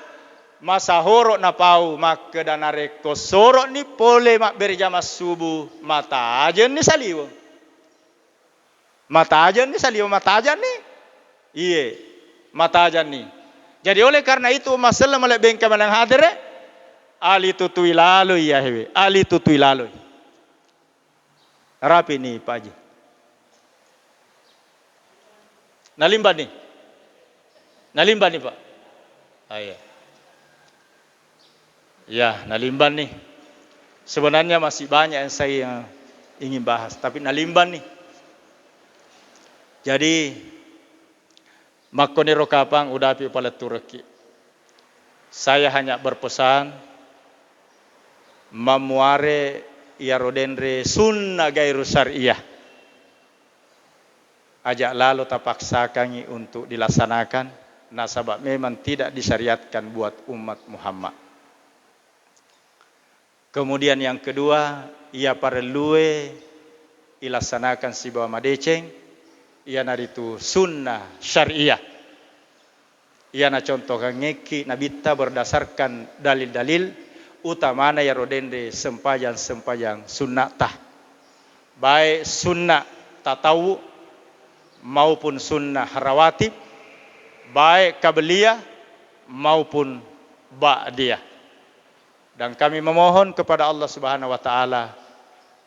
masa horok na pau maka danare kosorok ni pole mak berjamaah subuh mata aja ni saliwo mata aja ni iye mata aja ni. Jadi oleh karena itu masalah malek bengka manang hadir ali tutui lalu ya hewe ali tutui lalu rapi ni Pak Haji nalimban nih Pak. Iya. Ya, nalimban nih. Sebenarnya masih banyak yang saya ingin bahas, tapi nalimban nih. Jadi makoni rokapang udah api pala turki. Saya hanya berpesan memuare ia rodendre sunnah gairu syariah. Ajak lalu tapaksakan untuk dilaksanakan. Nasabah memang tidak disyariatkan buat umat Muhammad. Kemudian yang kedua, ia perlu ilaksanakan si bawa madeceng, iana itu sunnah syariah. Iana contoh ngeki nabita berdasarkan dalil-dalil utamana ya rodende sempayang sunnatah. Baik sunnah tatawu maupun sunnah rawatib, baik qabliyah maupun ba'diyah. Dan kami memohon kepada Allah Subhanahu wa taala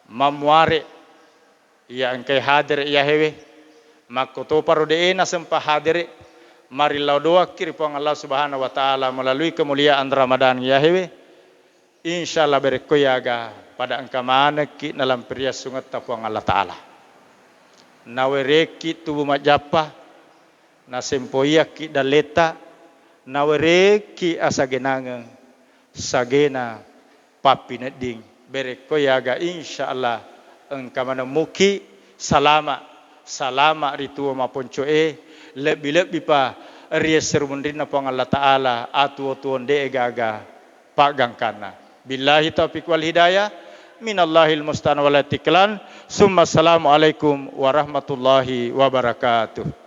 mamware ya engkai hadir ya hewe makoto parodeena sempa hadir mari doa kiripong Allah Subhanahu wa taala melalui kemuliaan Ramadan ya hewe insyaallah berkoyaga pada angkamana ki dalam perias sungat tapuang Allah taala nawereki tubuh majapa na sempoia ki daleta nawereki asagenange sagena papineding berkoyaga insyaallah engkamana muki salama ritu mapun coe lebih pa rieser mundina pang Allah taala atu tuonde gaga pagangkana billahi taufiq wal hidayah minallahil mustan wal tiklan summa assalamu alaikum warahmatullahi wabarakatuh.